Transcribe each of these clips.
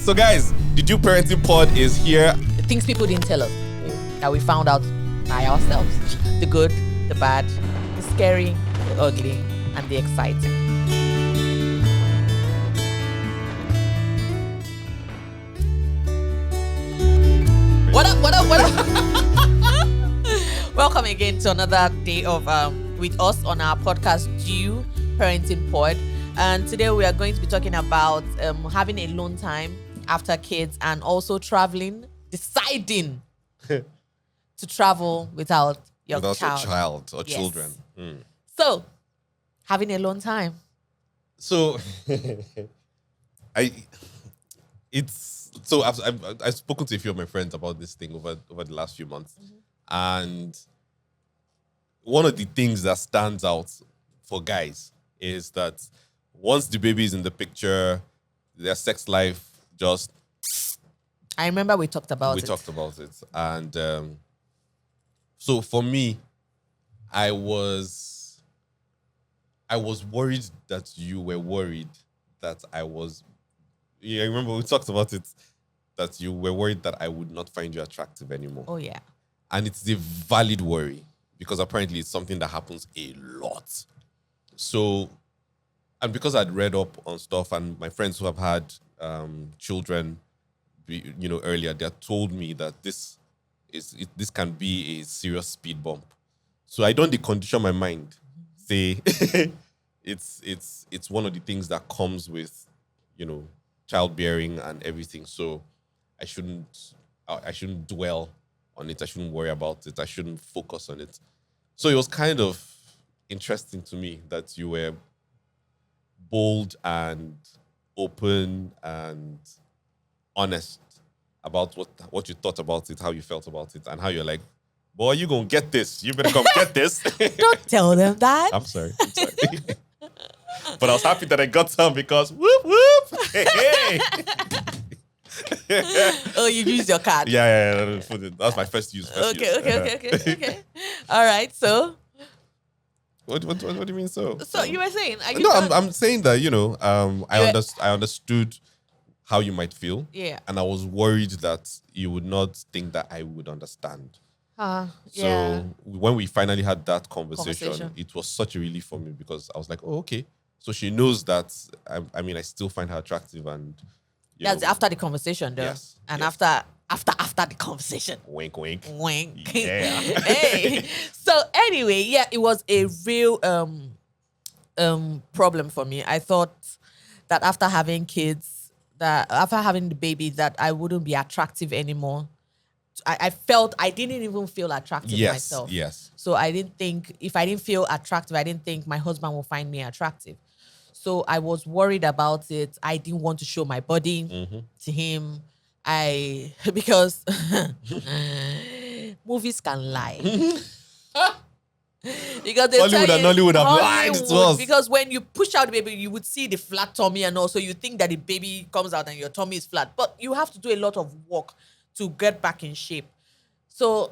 So guys, the Due Parenting Pod is here. The things people didn't tell us that we found out by ourselves. The good, the bad, the scary, the ugly, and the exciting. What up? Welcome again to another day of with us on our podcast Due Parenting Pod. And today we are going to be talking about having alone time after kids and also deciding to travel without your child or yes. children. So, having alone time. So, I've spoken to a few of my friends about this thing over the last few months, and one of the things that stands out for guys is that once the baby is in the picture, their sex life just... I remember we talked about it. And so for me, I was worried that you were worried that I was... Yeah, I remember we talked about it, that you were worried that I would not find you attractive anymore. Oh, yeah. And it's a valid worry because apparently it's something that happens a lot. So, and because I'd read up on stuff and my friends who have had children, earlier, they had told me that this can be a serious speed bump. So I don't decondition my mind. Say it's one of the things that comes with, childbearing and everything. So I shouldn't dwell on it. I shouldn't worry about it. I shouldn't focus on it. So it was kind of interesting to me that you were bold and open and honest about what you thought about it, how you felt about it, and how you're like, boy, you gonna get this. You better come get this. Don't tell them that. I'm sorry. But I was happy that I got some because whoop, whoop. Hey. Oh, you used your card. Yeah. That's my first use. Okay. All right, so... What do you mean so? So you were saying... I'm saying that, I understood how you might feel. Yeah. And I was worried that you would not think that I would understand. Yeah. So when we finally had that conversation, it was such a relief for me because I was like, oh, okay. So she knows that, I still find her attractive and... That's after the conversation, though. Yes. And yes. after the conversation. Wink, wink. Wink. Yeah. Hey. So anyway, yeah, it was a real problem for me. I thought that after having kids, that after having the baby, that I wouldn't be attractive anymore. I felt I didn't even feel attractive myself. Yes. So I didn't think, if I didn't feel attractive, I didn't think my husband will find me attractive. So I was worried about it. I didn't want to show my body to him. Because movies can lie. Because they Hollywood and Nollywood have lied to us. Because when you push out the baby, you would see the flat tummy and also you think that the baby comes out and your tummy is flat. But you have to do a lot of work to get back in shape. So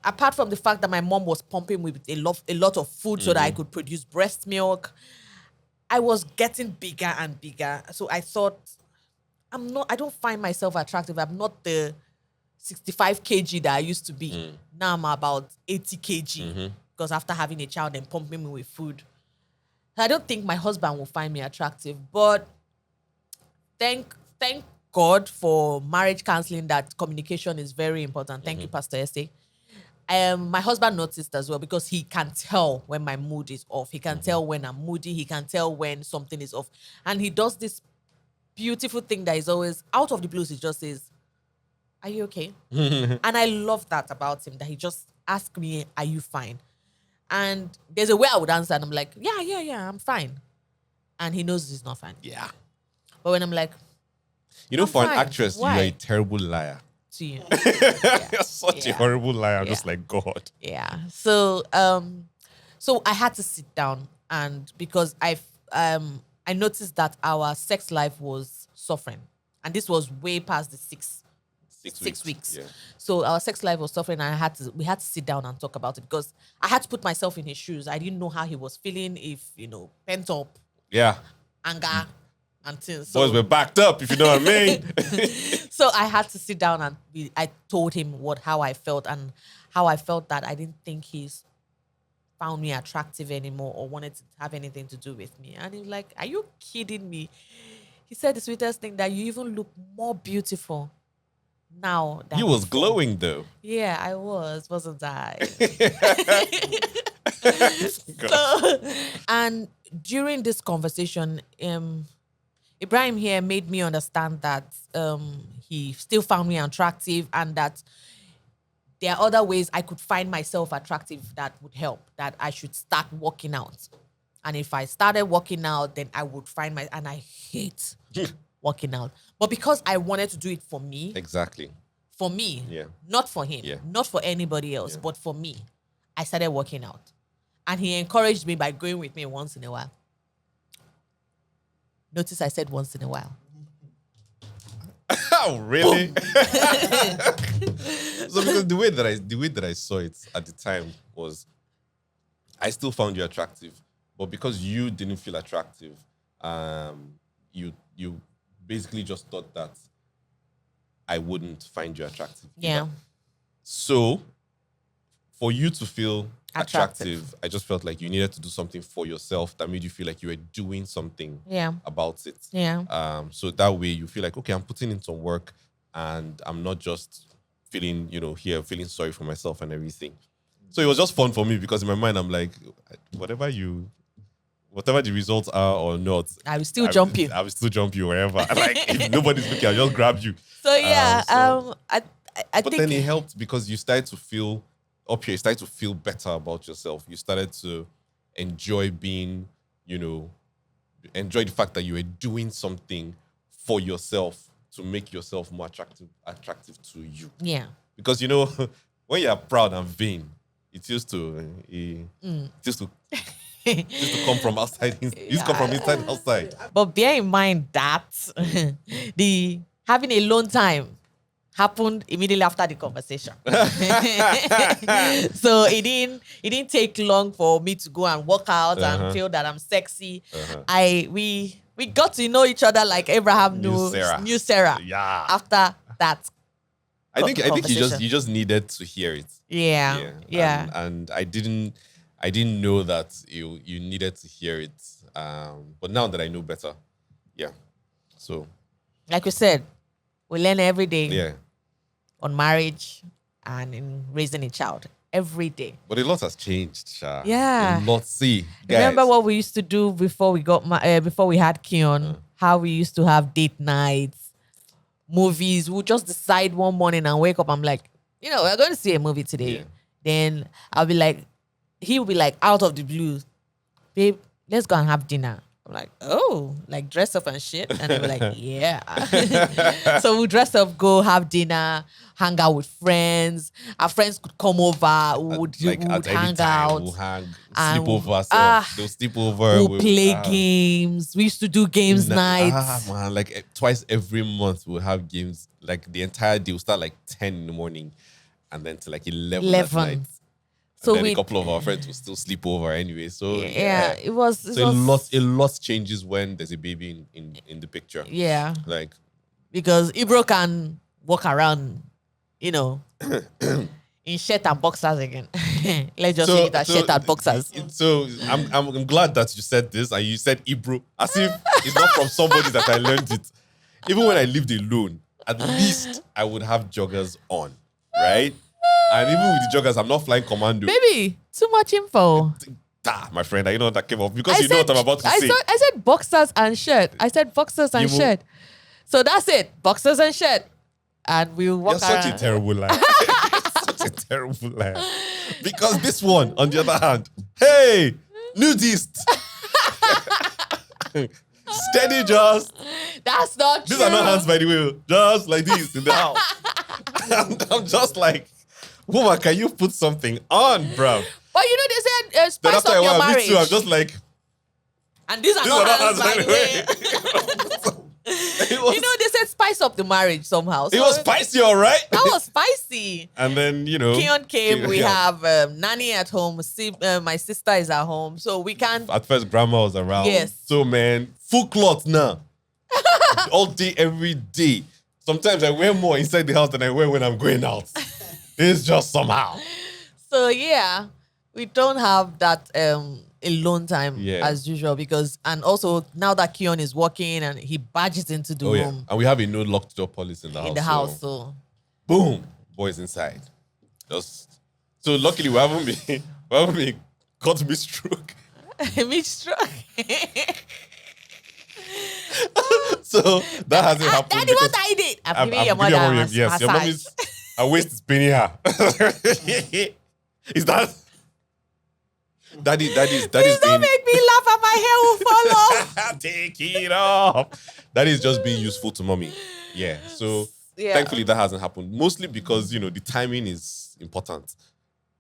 apart from the fact that my mom was pumping with a lot of food so that I could produce breast milk, I was getting bigger and bigger. So I thought, I don't find myself attractive. I'm not the 65 kg that I used to be. Now I'm about 80 kg because after having a child and pumping me with food. I don't think my husband will find me attractive. But thank God for marriage counseling that communication is very important. Thank you, Pastor Estee. My husband noticed as well because he can tell when my mood is off. He can tell when I'm moody. He can tell when something is off. And he does this beautiful thing that is always out of the blues. He just says, are you okay? And I love that about him, that he just asks me, are you fine? And there's a way I would answer and I'm like, yeah, I'm fine. And he knows he's not fine. Yeah. But when I'm like, for fine. an actress, Why? you're a terrible liar. To you. You're such a horrible liar. I'm just like, God. Yeah. So I had to sit down, and because I noticed that our sex life was suffering, and this was way past the six weeks. Yeah. So our sex life was suffering, and we had to sit down and talk about it because I had to put myself in his shoes. I didn't know how he was feeling, if pent up Yeah. anger, and things. Boys were backed up, if you know what I mean. So I had to sit down and I told him how I felt and how I felt that I didn't think he's found me attractive anymore or wanted to have anything to do with me. And he was like, "Are you kidding me?" He said the sweetest thing, that you even look more beautiful now than You was before. glowing though. Yeah, I wasn't I? God. So, and during this conversation, Ibrahim here made me understand that he still found me attractive and that there are other ways I could find myself attractive that would help, that I should start working out. And if I started working out, then I would find and I hate working out. But because I wanted to do it for me, Exactly. for me, Yeah. not for him, Yeah. not for anybody else, Yeah. but for me, I started working out. And he encouraged me by going with me once in a while. Notice I said once in a while. Oh, really? So because the way that I saw it at the time was, I still found you attractive, but because you didn't feel attractive, you basically just thought that I wouldn't find you attractive. Yeah. So for you to feel Attractive. attractive, I just felt like you needed to do something for yourself that made you feel like you were doing something Yeah. about it. Yeah. So that way you feel like, okay, I'm putting in some work and I'm not just feeling, feeling sorry for myself and everything. So it was just fun for me because in my mind, I'm like, whatever the results are or not, I will still jump you. I will still jump you wherever. Like, if nobody's looking, I'll just grab you. So yeah, I But think then it helped because you started to feel better about yourself. You started to enjoy being, enjoy the fact that you were doing something for yourself to make yourself more attractive to you. yeah. Because when you're proud and vain, it used to come from outside. It used to come from inside and outside. But bear in mind that the having a alone time happened immediately after the conversation. So it didn't take long for me to go and work out and feel that I'm sexy. We got to know each other like Abraham knew Sarah. Yeah. After that. I think conversation. you just needed to hear it. Yeah. And I didn't know that you needed to hear it. But now that I know better, yeah. So Like we said, we learn every day yeah. on marriage and in raising a child. Every day. But a lot has changed, Sha. Yeah. A lot. See, guys. Remember what we used to do before we got before we had Keon? How we used to have date nights, movies. We'll just decide one morning and wake up. I'm like, we're going to see a movie today. Yeah. Then I'll be like, he will be like out of the blue, babe, let's go and have dinner. I'm like, oh, like dress up and shit. And I'll be like, yeah. So we'll dress up, go have dinner, hang out with friends. Our friends could come over, we would hang out. We'll hang, And sleep over. They'll sleep over. We'll play games. We used to do games nights. Man, like twice every month we'll have games. Like the entire day will start like 10 in the morning and then to like 11 at night. So then a couple of our friends will still sleep over anyway. So yeah, it was a lot changes when there's a baby in the picture. Yeah. Like, because Ibro can walk around, in shirt and boxers again. Let's just say that shirt and boxers. So I'm glad that you said this and you said Ibro as if it's not from somebody that I learned it. Even when I lived alone, at least I would have joggers on, right? And even with the joggers, I'm not flying commando. Baby, too much info. My friend, I know that came off because know what I'm about to say. I said boxers and shirt. I said boxers and shirt. So that's it. Boxers and shirt. And we'll walk around. You're such a terrible liar. Such a terrible liar. Because this one, on the other hand, hey, nudist. Steady, just. That's not true. These are not hands, by the way. Just like this in the house. I'm just like, woman, can you put something on, bro? But they said spice up your marriage. Me too, I'm just like, and these are not hands, by the way. They said spice up the marriage somehow. So it was spicy, all right? That was spicy. And then, Keon came, we have Nanny at home. My sister is at home. So we can't. At first, grandma was around. Yes. So, man, full cloth now. All day, every day. Sometimes I wear more inside the house than I wear when I'm going out. It's just somehow. So yeah, we don't have that alone time Yeah. as usual because, and also now that Keon is working and he barges into the Oh yeah, room and we have a no locked door policy in the house. in the house, so Boom, boys inside. Just so luckily we haven't been caught mid-stroke. mid-stroke. So that hasn't happened. Daddy, what I did? I'm giving your mother a yes, your massage. mommy's her waist is paining her. Is that daddy's Please being don't make me laugh and my hair will fall off. take it off. That is just being useful to mommy. Yeah. So Yeah. thankfully that hasn't happened. Mostly because the timing is important.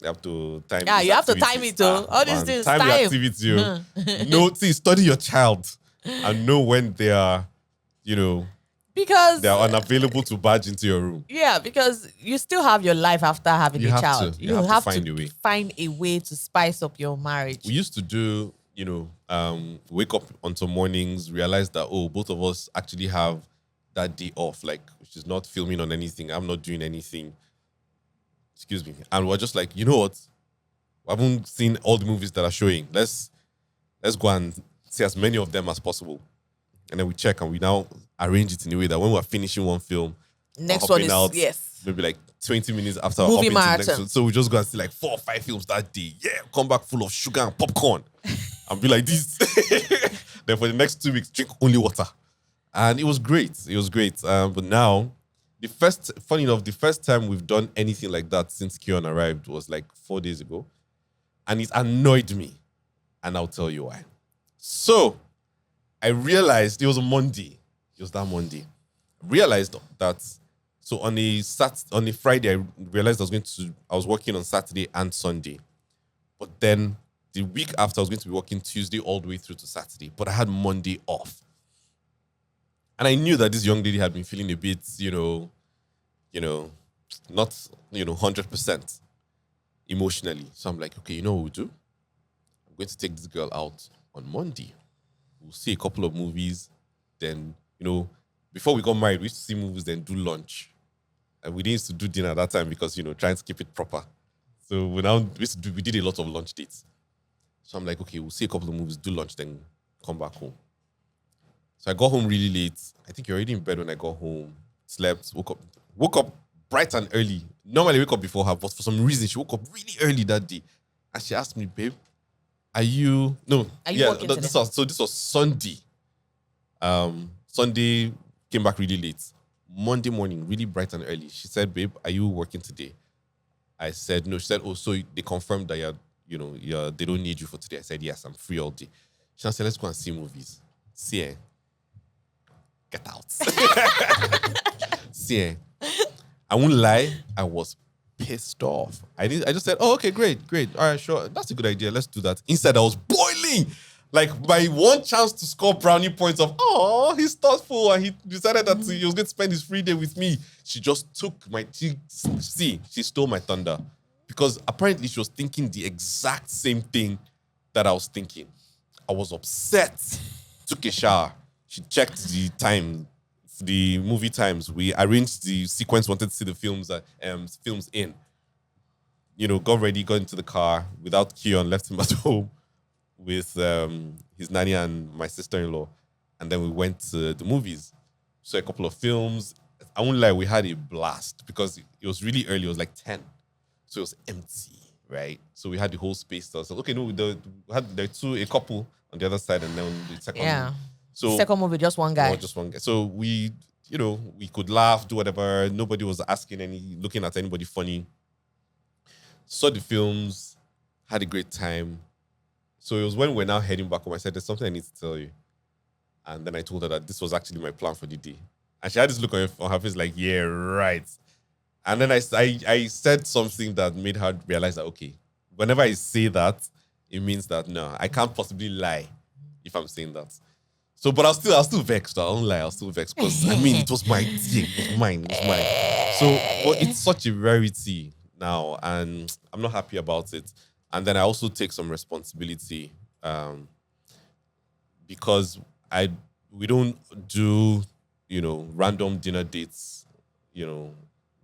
You have to time. Yeah, these you have to activities. time it too. All these Man, things, time the time. activity. No, see, study your child and know when they are, Because they are unavailable to barge into your room. yeah, because you still have your life after having You a have child. to. You have to find a way. Find a way to spice up your marriage. We used to do, wake up on some mornings, realize that, both of us actually have that day off. Like, she's not filming on anything. I'm not doing anything. Excuse me. And we're just like, you know what? We haven't seen all the movies that are showing. Let's go and see as many of them as possible. And then we check and we now arrange it in a way that when we're finishing one film, Next we're one hopping is yes. maybe like 20 minutes after we're Movie hopping to the next marathon. one. So we just go and see like 4 or 5 films that day. Yeah, come back full of sugar and popcorn. And be like this. Then for the next 2 weeks, drink only water. And it was great. It was great. But now, funny enough, the first time we've done anything like that since Keon arrived was like 4 days ago. And it annoyed me. And I'll tell you why. So, I realized it was a Monday. It was that Monday. I realized that, so on a Friday, I realized I was working on Saturday and Sunday. But then the week after, I was going to be working Tuesday all the way through to Saturday. But I had Monday off. And I knew that this young lady had been feeling a bit, not, 100% emotionally. So I'm like, okay, you know what we'll do? I'm going to take this girl out on Monday. We'll see a couple of movies. Then, before we got married, we used to see movies, then do lunch. And we didn't used to do dinner at that time because, trying to keep it proper. So we did a lot of lunch dates. So I'm like, okay, we'll see a couple of movies, do lunch, then come back home. So I got home really late. I think you're already in bed when I got home. Slept, woke up bright and early. Normally I wake up before her, but for some reason she woke up really early that day. And she asked me, babe, are you working today? This was Sunday. Sunday came back really late. Monday morning, really bright and early. She said, babe, are you working today? I said, no. She said, so they confirmed that they don't need you for today. I said, yes, I'm free all day. She said, let's go and see movies. See, get out. See, I won't lie, I was pissed off. I just said, oh, okay, great. All right, sure. That's a good idea. Let's do that. Inside, I was boiling. Like, my one chance to score brownie points of, oh, he's thoughtful, and he decided that he was going to spend his free day with me. She just took she stole my thunder. Because apparently she was thinking the exact same thing that I was thinking. I was upset. Took a shower. She checked the time, the movie times. We arranged the sequence, wanted to see the films in. Got ready, got into the car without Keon, left him at home with his nanny and my sister-in-law. And then we went to the movies. Saw a couple of films. I won't lie, we had a blast because it was really early. It was like 10. So it was empty, right? So we had the whole space. So okay, no, there were a couple on the other side, and then the second. Yeah. So second movie, just one guy. just one guy. So we could laugh, do whatever. Nobody was looking at anybody funny. Saw the films, had a great time. So it was when we're now heading back home. I said, there's something I need to tell you. And then I told her that this was actually my plan for the day. And she had this look on her face like, yeah, right. And then I said something that made her realize that, okay, whenever I say that, it means that, no, I can't possibly lie if I'm saying that. So, but I was still vexed. I don't lie, I was still vexed because, it was my thing. It was mine. So, but it's such a rarity now, and I'm not happy about it. And then I also take some responsibility because we don't do, random dinner dates,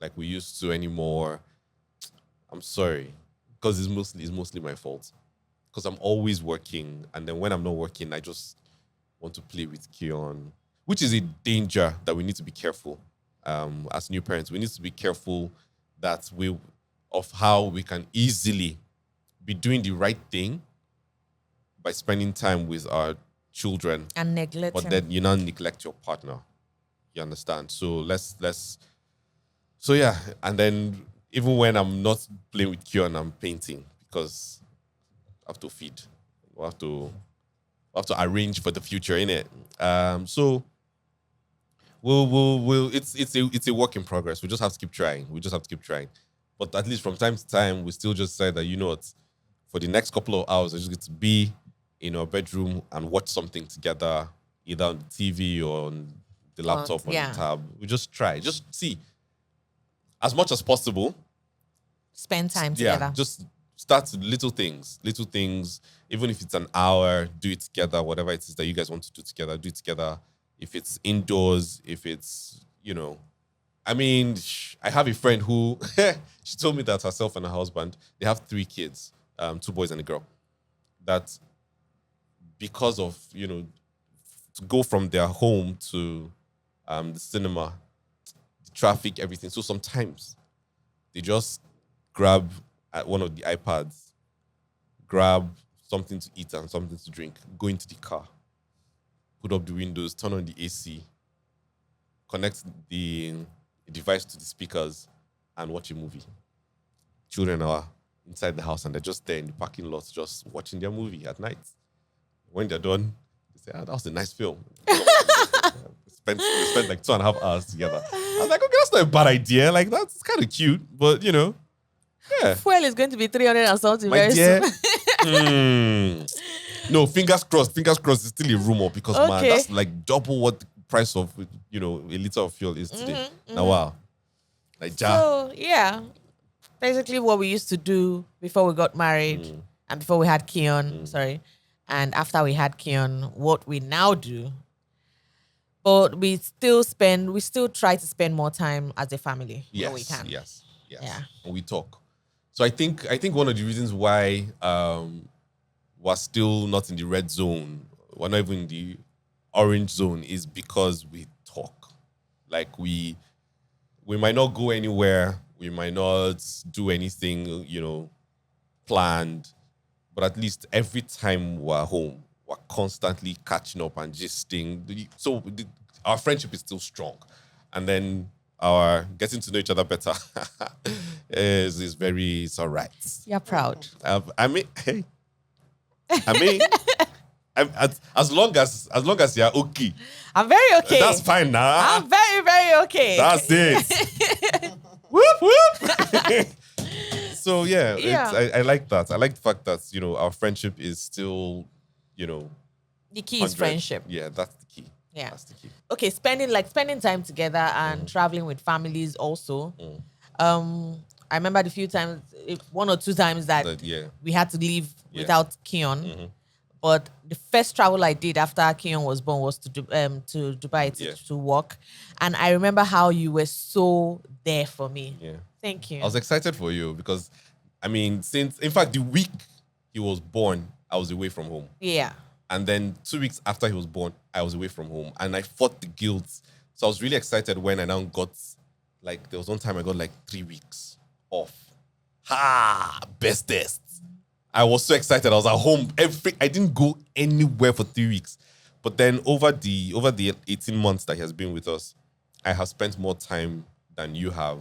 like we used to anymore. I'm sorry, because it's mostly my fault. Because I'm always working, and then when I'm not working, I just want to play with Keon, which is a danger that we need to be careful. As new parents, we need to be careful that of how we can easily be doing the right thing by spending time with our children, And neglect but him. then you now neglect your partner. You understand? So so yeah, and then even when I'm not playing with Keon, I'm painting because I have to feed. We have to arrange for the future, innit? So it's a work in progress. We just have to keep trying. But at least from time to time, we still just say that, what, for the next couple of hours, I just get to be in our bedroom and watch something together, either on the TV or on the laptop or yeah. the tab. We just try. Just see. As much as possible, Spend time yeah, together. just start with little things, even if it's an hour, do it together. Whatever it is that you guys want to do together, do it together. If it's indoors, if it's, I mean, I have a friend who she told me that herself and her husband, they have 3 kids, 2 boys and a girl, that because of, to go from their home to the cinema, the traffic, everything. So sometimes they just grab at one of the iPads, grab something to eat and something to drink, go into the car, put up the windows, turn on the AC, connect the device to the speakers, and watch a movie. Children are inside the house and they're just there in the parking lot, just watching their movie at night. When they're done, they say, that was a nice film. They spent like 2.5 hours together. I was like, okay, that's not a bad idea. Like, that's kind of cute, but yeah. Fuel is going to be 300 and something My very dear. soon. No, fingers crossed. Fingers crossed. It's still a rumor because, man, Okay. that's like double what the price of, a liter of fuel is today. Now, wow. Like, So, yeah. Basically what we used to do before we got married and before we had Keon, and after we had Keon, what we now do. But we still try to spend more time as a family when we can. Yes. Yeah. And we talk. So I think one of the reasons why we're still not in the red zone, we're not even in the orange zone, is because we talk. Like we might not go anywhere, we might not do anything, planned, but at least every time we're home, we're constantly catching up and gisting. So our friendship is still strong. And then our getting to know each other better it's all right. You're proud. As long as you're okay, I'm very okay. that's fine now. I'm very, very okay. That's it. Whoop whoop. So yeah. I like that. I like the fact that our friendship is still The key is 100. friendship. Yeah, that's the key. Yeah. That's the key. Okay, spending time together and traveling with families also. I remember the few times, 1 or 2 times that we had to leave without Keon. But the first travel I did after Keon was born was to Dubai to work. And I remember how you were so there for me. Yeah. Thank you. I was excited for you because, since, in fact, the week he was born, I was away from home. Yeah. And then 2 weeks after he was born, I was away from home. And I fought the guilt. So I was really excited when I now got, there was one time I got 3 weeks off. Bestest. I was so excited. I was at home. I didn't go anywhere for 3 weeks. But then over the 18 months that he has been with us, I have spent more time than you have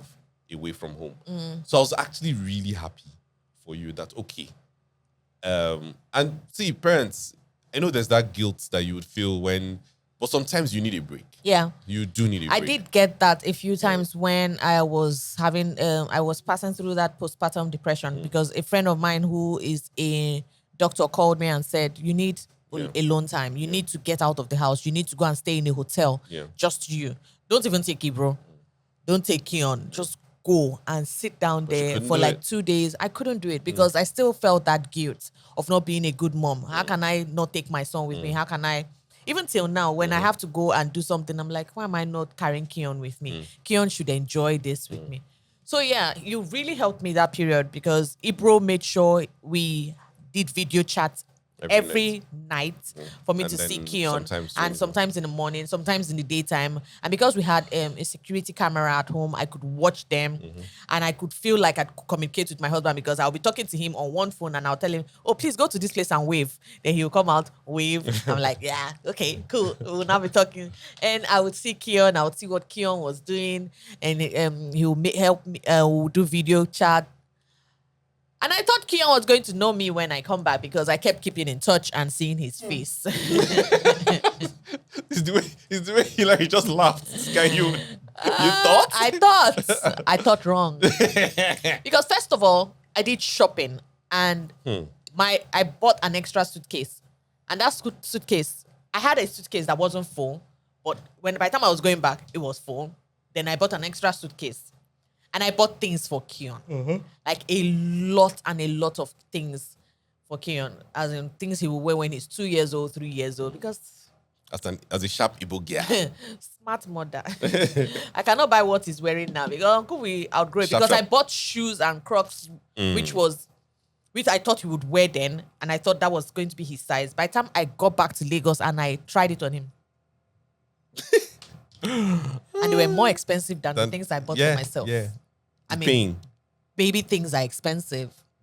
away from home. So I was actually really happy for you that, okay. And see, parents, I know there's that guilt that you would feel but sometimes you need a break. Yeah. You do need a break. I did get that a few times when I was I was passing through that postpartum depression because a friend of mine who is a doctor called me and said, you need alone time. You need to get out of the house. You need to go and stay in a hotel. Yeah. Just you. Don't even take Ibro. Don't take Keon. Just go and sit down there for 2 days. I couldn't do it because I still felt that guilt of not being a good mom. How can I not take my son with me? How can I? Even till now, when I have to go and do something, I'm like, why am I not carrying Keon with me? Keon should enjoy this with me. So yeah, you really helped me that period because Ibro made sure we did video chats every night for me And to see then Keon, sometimes and too. sometimes in the morning, sometimes in the daytime. And because we had a security camera at home, I could watch them, and I could feel like I could communicate with my husband because I'll be talking to him on one phone and I'll tell him, "Oh, please go to this place and wave." Then he'll come out, wave. I'm like, "Yeah, okay, cool." We'll now be talking, and I would see Keon. I would see what Keon was doing, and he'll help me. We'll do video chat. And I thought Keon was going to know me when I come back because I kept keeping in touch and seeing his face. It's the way Hilary just laughed. This guy, you thought? I thought wrong. Because first of all, I did shopping and I bought an extra suitcase. And that suitcase, I had a suitcase that wasn't full, but by the time I was going back, it was full. Then I bought an extra suitcase. And I bought things for Keon. Like a lot of things for Keon. As in things he will wear when he's 2 years old, 3 years old. Because As a sharp Igbo girl. smart mother. I cannot buy what he's wearing now because Uncle will outgrow it. Because I bought shoes and Crocs, which I thought he would wear then, and I thought that was going to be his size. By the time I got back to Lagos and I tried it on him. And they were more expensive than the things I bought for myself. Yeah. I mean, baby things are expensive.